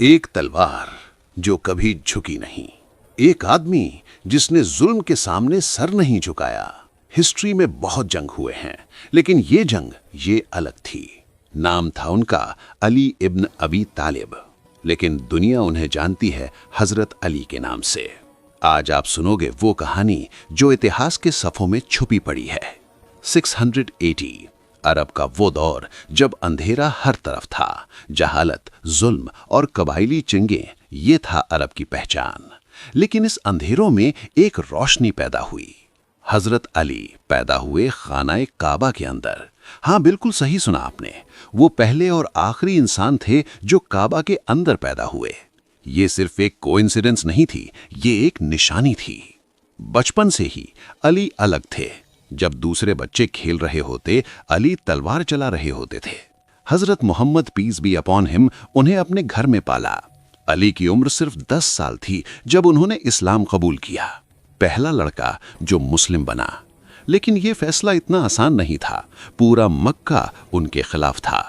ایک تلوار جو کبھی جھکی نہیں، ایک آدمی جس نے ظلم کے سامنے سر نہیں جھکایا۔ ہسٹری میں بہت جنگ ہوئے ہیں، لیکن یہ الگ تھی۔ نام تھا ان کا علی ابن ابی طالب، لیکن دنیا انہیں جانتی ہے حضرت علی کے نام سے۔ آج آپ سنو گے وہ کہانی جو اتہاس کے صفحوں میں چھپی پڑی ہے۔ 680 عرب کا وہ دور جب اندھیرا ہر طرف تھا، جہالت، ظلم اور قبائلی چنگیں، یہ تھا عرب کی پہچان۔ لیکن اس اندھیروں میں ایک روشنی پیدا ہوئی۔ حضرت علی پیدا ہوئے خانہ کعبہ کے اندر۔ ہاں، بالکل صحیح سنا آپ نے، وہ پہلے اور آخری انسان تھے جو کعبہ کے اندر پیدا ہوئے۔ یہ صرف ایک کوئنسیڈنس نہیں تھی، یہ ایک نشانی تھی۔ بچپن سے ہی علی الگ تھے۔ جب دوسرے بچے کھیل رہے ہوتے، علی تلوار چلا رہے ہوتے تھے۔ حضرت محمد پیس بی اپون ہم انہیں اپنے گھر میں پالا۔ علی کی عمر صرف 10 سال تھی جب انہوں نے اسلام قبول کیا، پہلا لڑکا جو مسلم بنا۔ لیکن یہ فیصلہ اتنا آسان نہیں تھا، پورا مکہ ان کے خلاف تھا۔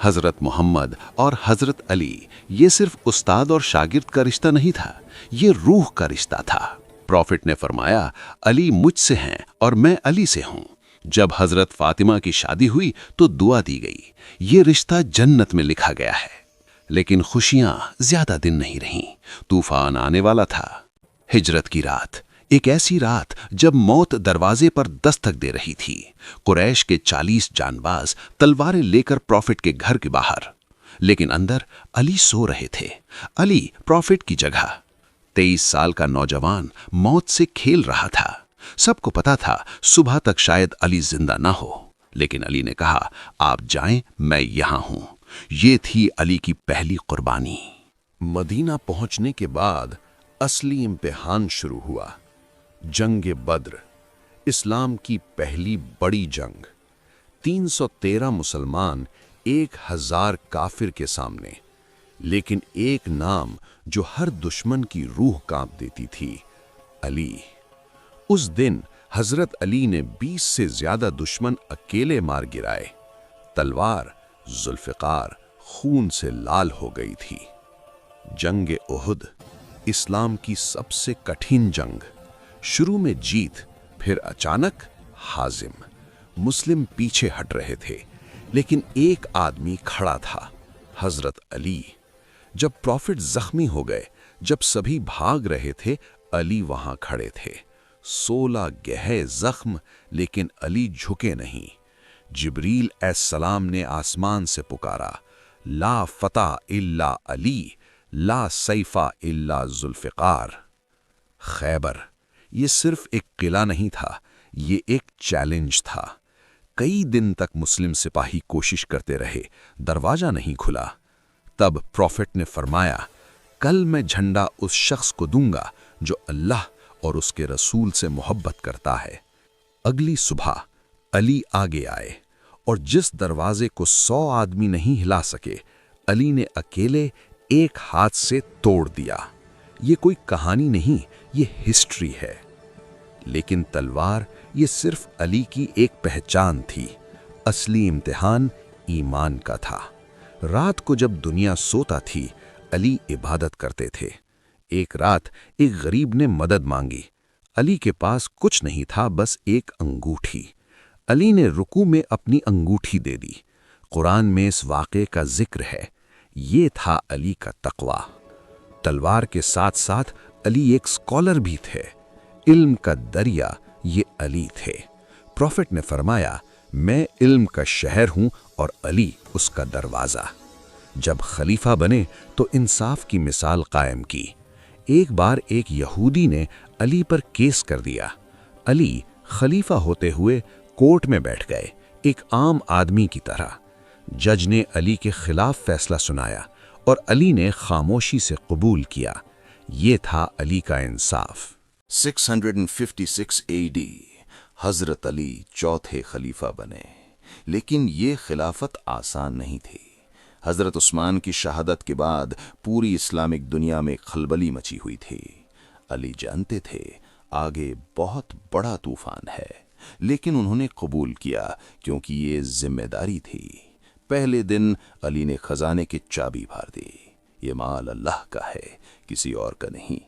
حضرت محمد اور حضرت علی یہ صرف استاد اور شاگرد کا رشتہ نہیں تھا، یہ روح کا رشتہ تھا۔ پروفٹ نے فرمایا، علی مجھ سے ہیں اور میں علی سے ہوں۔ جب حضرت فاطمہ کی شادی ہوئی تو دعا دی گئی، یہ رشتہ جنت میں لکھا گیا ہے۔ لیکن خوشیاں زیادہ دن نہیں رہیں، طوفان آنے والا تھا۔ ہجرت کی رات، ایک ایسی رات جب موت دروازے پر دستک دے رہی تھی۔ قریش کے 40 جانباز تلواریں لے کر پروفٹ کے گھر کے باہر، لیکن اندر علی سو رہے تھے۔ علی پروفٹ کی جگہ، 23 سال کا نوجوان موت سے کھیل رہا تھا۔ سب کو پتا تھا صبح تک شاید علی زندہ نہ ہو، لیکن علی نے کہا، آپ جائیں، میں یہاں ہوں۔ یہ تھی علی کی پہلی قربانی۔ مدینہ پہنچنے کے بعد اصلی امتحان شروع ہوا۔ جنگ بدر، اسلام کی پہلی بڑی جنگ۔ 313 مسلمان 1000 کافر کے سامنے، لیکن ایک نام جو ہر دشمن کی روح کانپ دیتی تھی، علی۔ اس دن حضرت علی نے 20 سے زیادہ دشمن اکیلے مار گرائے۔ تلوار ذوالفقار خون سے لال ہو گئی تھی۔ جنگ احد، اسلام کی سب سے کٹھن جنگ۔ شروع میں جیت، پھر اچانک ہازم۔ مسلم پیچھے ہٹ رہے تھے، لیکن ایک آدمی کھڑا تھا، حضرت علی۔ جب پروفٹ زخمی ہو گئے، جب سبھی بھاگ رہے تھے، علی وہاں کھڑے تھے۔ 16 گہرے زخم، لیکن علی جھکے نہیں۔ جبریل علیہ السلام نے آسمان سے پکارا، لا فتح الا علی، لا سیف الا ذوالفقار۔ خیبر، یہ صرف ایک قلعہ نہیں تھا، یہ ایک چیلنج تھا۔ کئی دن تک مسلم سپاہی کوشش کرتے رہے، دروازہ نہیں کھلا۔ تب پروفٹ نے فرمایا، کل میں جھنڈا اس شخص کو دوں گا جو اللہ اور اس کے رسول سے محبت کرتا ہے۔ اگلی صبح علی آگے آئے، اور جس دروازے کو 100 آدمی نہیں ہلا سکے، علی نے اکیلے ایک ہاتھ سے توڑ دیا۔ یہ کوئی کہانی نہیں، یہ ہسٹری ہے۔ لیکن تلوار، یہ صرف علی کی ایک پہچان تھی۔ اصلی امتحان ایمان کا تھا۔ رات کو جب دنیا سوتا تھی، علی عبادت کرتے تھے۔ ایک رات ایک غریب نے مدد مانگی۔ علی کے پاس کچھ نہیں تھا، بس ایک انگوٹھی۔ علی نے رکوع میں اپنی انگوٹھی دے دی۔ قرآن میں اس واقعے کا ذکر ہے۔ یہ تھا علی کا تقوی۔ تلوار کے ساتھ ساتھ علی ایک اسکالر بھی تھے۔ علم کا دریا یہ علی تھے۔ پروفٹ نے فرمایا، میں علم کا شہر ہوں اور علی اس کا دروازہ۔ جب خلیفہ بنے تو انصاف کی مثال قائم کی۔ ایک بار ایک یہودی نے علی پر کیس کر دیا۔ علی خلیفہ ہوتے ہوئے کورٹ میں بیٹھ گئے، ایک عام آدمی کی طرح۔ جج نے علی کے خلاف فیصلہ سنایا، اور علی نے خاموشی سے قبول کیا۔ یہ تھا علی کا انصاف۔ 656 AD حضرت علی چوتھے خلیفہ بنے، لیکن یہ خلافت آسان نہیں تھی۔ حضرت عثمان کی شہادت کے بعد پوری اسلامک دنیا میں کھلبلی مچی ہوئی تھی۔ علی جانتے تھے آگے بہت بڑا طوفان ہے، لیکن انہوں نے قبول کیا کیونکہ یہ ذمہ داری تھی۔ پہلے دن علی نے خزانے کی چابی بھار دی۔ یہ مال اللہ کا ہے، کسی اور کا نہیں۔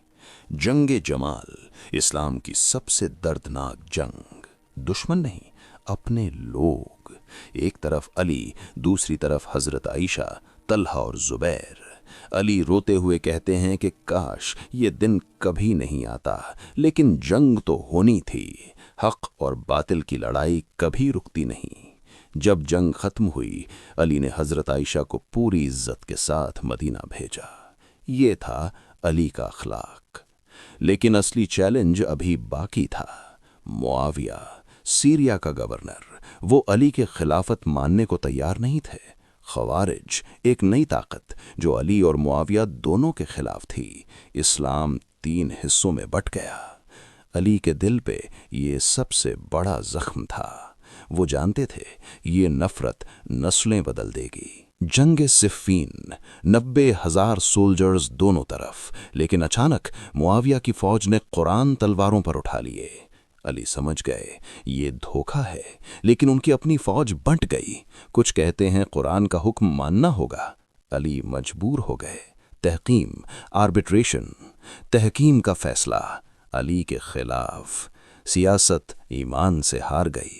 جنگ جمال اسلام کی سب سے دردناک جنگ، دشمن نہیں، اپنے لوگ۔ ایک طرف علی، دوسری طرف حضرت عائشہ، طلحہ اور زبیر۔ علی روتے ہوئے کہتے ہیں کہ کاش یہ دن کبھی نہیں آتا، لیکن جنگ تو ہونی تھی، حق اور باطل کی لڑائی کبھی رکتی نہیں۔ جب جنگ ختم ہوئی، علی نے حضرت عائشہ کو پوری عزت کے ساتھ مدینہ بھیجا۔ یہ تھا علی کا اخلاق۔ لیکن اصلی چیلنج ابھی باقی تھا۔ معاویہ، سیریا کا گورنر، وہ علی کے خلافت ماننے کو تیار نہیں تھے۔ خوارج، ایک نئی طاقت جو علی اور معاویہ دونوں کے خلاف تھی۔ اسلام 3 حصوں میں بٹ گیا۔ علی کے دل پہ یہ سب سے بڑا زخم تھا۔ وہ جانتے تھے یہ نفرت نسلیں بدل دے گی۔ جنگ صفین، 90,000 سولجرز دونوں طرف، لیکن اچانک معاویہ کی فوج نے قرآن تلواروں پر اٹھا لیے۔ علی سمجھ گئے یہ دھوکہ ہے، لیکن ان کی اپنی فوج بنٹ گئی۔ کچھ کہتے ہیں قرآن کا حکم ماننا ہوگا۔ علی مجبور ہو گئے۔ تحکیم، آربٹریشن، تحکیم کا فیصلہ علی کے خلاف۔ سیاست ایمان سے ہار گئی۔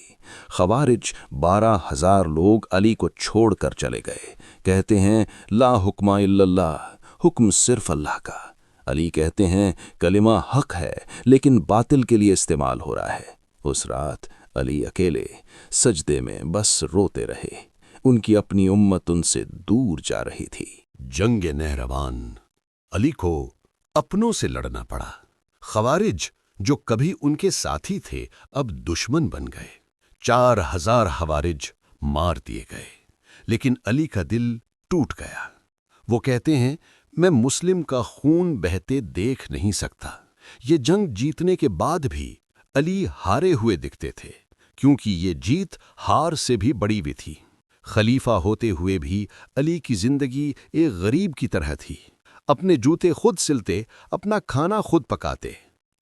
خوارج 12,000 لوگ علی کو چھوڑ کر چلے گئے۔ کہتے ہیں لا حکم الا اللہ، حکم صرف اللہ کا۔ علی کہتے ہیں کلمہ حق ہے، لیکن باطل کے لیے استعمال ہو رہا ہے۔ اس رات علی اکیلے سجدے میں بس روتے رہے۔ ان کی اپنی امت ان سے دور جا رہی تھی۔ جنگ نہروان، علی کو اپنوں سے لڑنا پڑا۔ خوارج جو کبھی ان کے ساتھی تھے اب دشمن بن گئے۔ 4,000 خوارج مار دیے گئے، لیکن علی کا دل ٹوٹ گیا۔ وہ کہتے ہیں میں مسلم کا خون بہتے دیکھ نہیں سکتا۔ یہ جنگ جیتنے کے بعد بھی علی ہارے ہوئے دکھتے تھے، کیونکہ یہ جیت ہار سے بھی بڑی بھی تھی۔ خلیفہ ہوتے ہوئے بھی علی کی زندگی ایک غریب کی طرح تھی۔ اپنے جوتے خود سلتے، اپنا کھانا خود پکاتے۔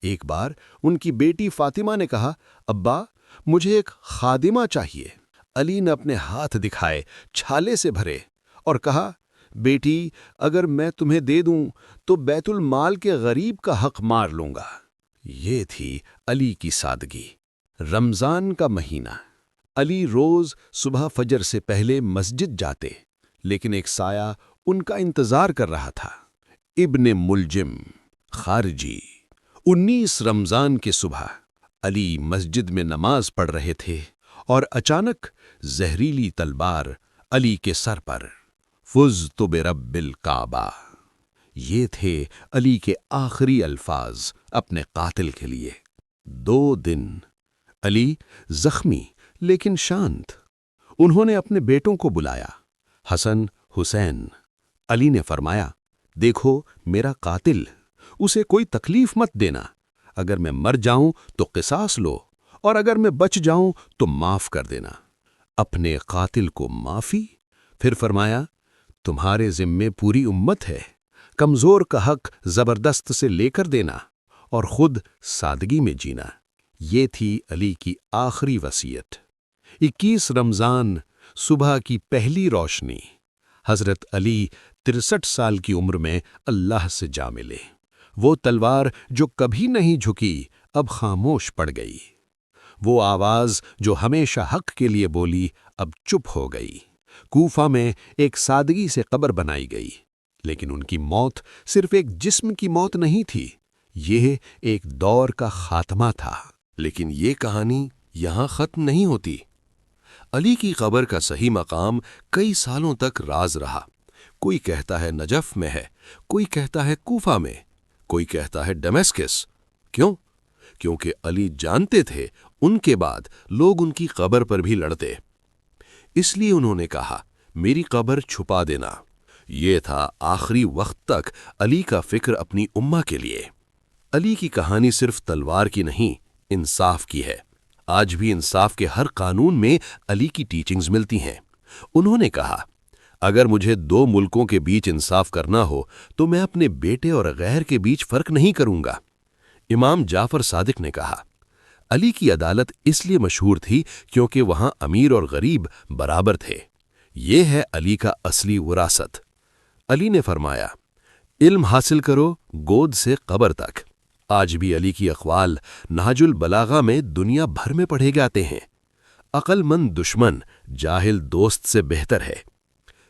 ایک بار ان کی بیٹی فاطمہ نے کہا ابا مجھے ایک خادمہ چاہیے۔ علی نے اپنے ہاتھ دکھائے چھالے سے بھرے اور کہا بیٹی اگر میں تمہیں دے دوں تو بیت المال کے غریب کا حق مار لوں گا۔ یہ تھی علی کی سادگی۔ رمضان کا مہینہ، علی روز صبح فجر سے پہلے مسجد جاتے، لیکن ایک سایہ ان کا انتظار کر رہا تھا۔ ابن ملجم، خارجی۔ 19 رمضان کی صبح علی مسجد میں نماز پڑھ رہے تھے اور اچانک زہریلی تلوار علی کے سر پر۔ فزت برب الکعبہ، یہ تھے علی کے آخری الفاظ اپنے قاتل کے لیے۔ 2 دن علی زخمی لیکن شانت۔ انہوں نے اپنے بیٹوں کو بلایا، حسن، حسین۔ علی نے فرمایا دیکھو میرا قاتل، اسے کوئی تکلیف مت دینا۔ اگر میں مر جاؤں تو قصاص لو، اور اگر میں بچ جاؤں تو معاف کر دینا۔ اپنے قاتل کو معافی؟ پھر فرمایا تمہارے ذمے پوری امت ہے، کمزور کا حق زبردست سے لے کر دینا اور خود سادگی میں جینا۔ یہ تھی علی کی آخری وصیت۔ 21 رمضان، صبح کی پہلی روشنی۔ حضرت علی 63 سال کی عمر میں اللہ سے جا ملے۔ وہ تلوار جو کبھی نہیں جھکی اب خاموش پڑ گئی۔ وہ آواز جو ہمیشہ حق کے لیے بولی اب چپ ہو گئی۔ کوفہ میں ایک سادگی سے قبر بنائی گئی، لیکن ان کی موت صرف ایک جسم کی موت نہیں تھی، یہ ایک دور کا خاتمہ تھا۔ لیکن یہ کہانی یہاں ختم نہیں ہوتی۔ علی کی قبر کا صحیح مقام کئی سالوں تک راز رہا۔ کوئی کہتا ہے نجف میں ہے، کوئی کہتا ہے کوفہ میں، کوئی کہتا ہے ڈمیسکس۔ کیوں؟ کیونکہ علی جانتے تھے ان کے بعد لوگ ان کی قبر پر بھی لڑتے۔ اس لیے انہوں نے کہا میری قبر چھپا دینا۔ یہ تھا آخری وقت تک علی کا فکر اپنی امہ کے لیے۔ علی کی کہانی صرف تلوار کی نہیں، انصاف کی ہے۔ آج بھی انصاف کے ہر قانون میں علی کی ٹیچنگز ملتی ہیں۔ انہوں نے کہا اگر مجھے 2 ملکوں کے بیچ انصاف کرنا ہو تو میں اپنے بیٹے اور غیر کے بیچ فرق نہیں کروں گا۔ امام جعفر صادق نے کہا علی کی عدالت اس لیے مشہور تھی کیونکہ وہاں امیر اور غریب برابر تھے۔ یہ ہے علی کا اصلی وراثت۔ علی نے فرمایا، علم حاصل کرو گود سے قبر تک۔ آج بھی علی کی اقوال نہج البلاغہ میں دنیا بھر میں پڑھے جاتے ہیں۔ عقل مند دشمن جاہل دوست سے بہتر ہے۔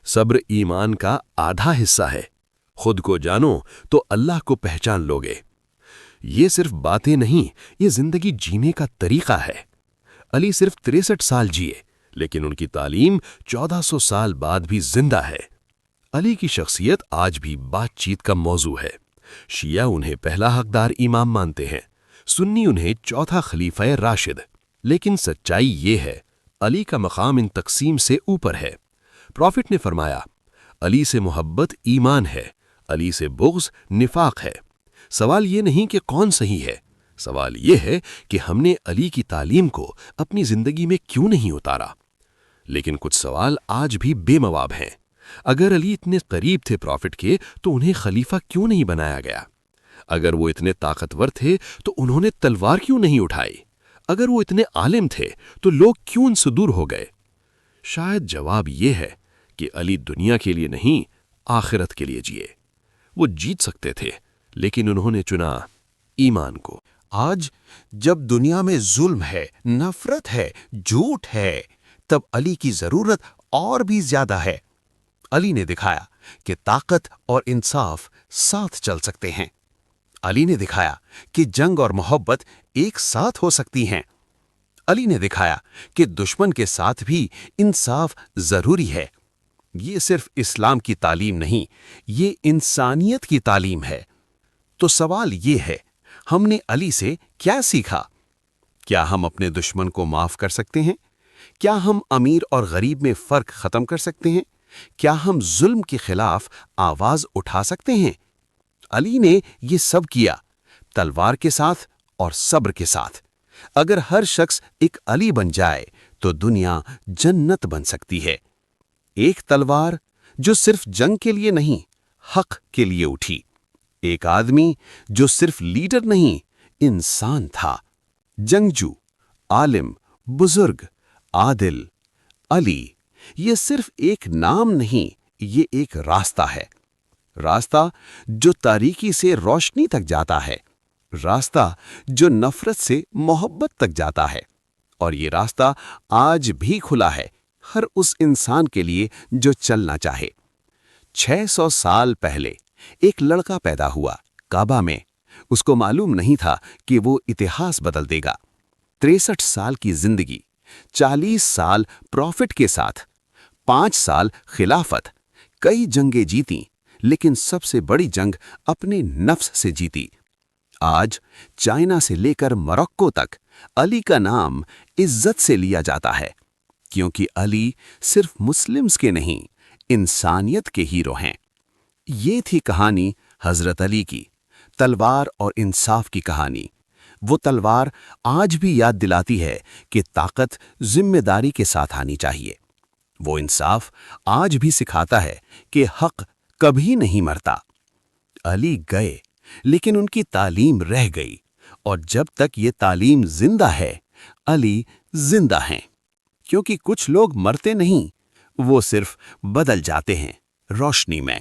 صبر ایمان کا آدھا حصہ ہے۔ خود کو جانو تو اللہ کو پہچان لوگے۔ یہ صرف باتیں نہیں، یہ زندگی جینے کا طریقہ ہے۔ علی صرف 63 سال جیے، لیکن ان کی تعلیم 1400 سال بعد بھی زندہ ہے۔ علی کی شخصیت آج بھی بات چیت کا موضوع ہے۔ شیعہ انہیں پہلا حقدار امام مانتے ہیں، سنی انہیں چوتھا خلیفہ راشد۔ لیکن سچائی یہ ہے، علی کا مقام ان تقسیم سے اوپر ہے۔ پروفٹ نے فرمایا، علی سے محبت ایمان ہے، علی سے بغض نفاق ہے۔ سوال یہ نہیں کہ کون صحیح ہے، سوال یہ ہے کہ ہم نے علی کی تعلیم کو اپنی زندگی میں کیوں نہیں اتارا۔ لیکن کچھ سوال آج بھی بے مواب ہیں۔ اگر علی اتنے قریب تھے پروفٹ کے تو انہیں خلیفہ کیوں نہیں بنایا گیا؟ اگر وہ اتنے طاقتور تھے تو انہوں نے تلوار کیوں نہیں اٹھائی؟ اگر وہ اتنے عالم تھے تو لوگ کیوں ان سے دور ہو گئے؟ شاید جواب یہ ہے کہ علی دنیا کے لیے نہیں، آخرت کے لیے جیے۔ وہ جیت سکتے تھے، لیکن انہوں نے چنا ایمان کو۔ آج جب دنیا میں ظلم ہے، نفرت ہے، جھوٹ ہے، تب علی کی ضرورت اور بھی زیادہ ہے۔ علی نے دکھایا کہ طاقت اور انصاف ساتھ چل سکتے ہیں۔ علی نے دکھایا کہ جنگ اور محبت ایک ساتھ ہو سکتی ہیں۔ علی نے دکھایا کہ دشمن کے ساتھ بھی انصاف ضروری ہے۔ یہ صرف اسلام کی تعلیم نہیں، یہ انسانیت کی تعلیم ہے۔ تو سوال یہ ہے، ہم نے علی سے کیا سیکھا؟ کیا ہم اپنے دشمن کو معاف کر سکتے ہیں؟ کیا ہم امیر اور غریب میں فرق ختم کر سکتے ہیں؟ کیا ہم ظلم کے خلاف آواز اٹھا سکتے ہیں؟ علی نے یہ سب کیا، تلوار کے ساتھ اور صبر کے ساتھ۔ اگر ہر شخص ایک علی بن جائے تو دنیا جنت بن سکتی ہے۔ ایک تلوار جو صرف جنگ کے لیے نہیں، حق کے لیے اٹھی۔ ایک آدمی جو صرف لیڈر نہیں، انسان تھا۔ جنگجو، عالم، بزرگ، عادل۔ علی یہ صرف ایک نام نہیں، یہ ایک راستہ ہے۔ راستہ جو تاریکی سے روشنی تک جاتا ہے، راستہ جو نفرت سے محبت تک جاتا ہے، اور یہ راستہ آج بھی کھلا ہے ہر اس انسان کے لیے جو چلنا چاہے۔ 600 سال پہلے ایک لڑکا پیدا ہوا کعبہ میں۔ اس کو معلوم نہیں تھا کہ وہ اتہاس بدل دے گا۔ 63 سال کی زندگی، 40 سال پروفٹ کے ساتھ، 5 سال خلافت، کئی جنگیں جیتیں، لیکن سب سے بڑی جنگ اپنے نفس سے جیتی۔ آج چائنا سے لے کر موروکو تک علی کا نام عزت سے لیا جاتا ہے، کیونکہ علی صرف مسلمز کے نہیں، انسانیت کے ہیرو ہیں۔ یہ تھی کہانی حضرت علی کی، تلوار اور انصاف کی کہانی۔ وہ تلوار آج بھی یاد دلاتی ہے کہ طاقت ذمہ داری کے ساتھ آنی چاہیے۔ وہ انصاف آج بھی سکھاتا ہے کہ حق کبھی نہیں مرتا۔ علی گئے، لیکن ان کی تعلیم رہ گئی، اور جب تک یہ تعلیم زندہ ہے، علی زندہ ہیں۔ کیونکہ کچھ لوگ مرتے نہیں، وہ صرف بدل جاتے ہیں روشنی میں۔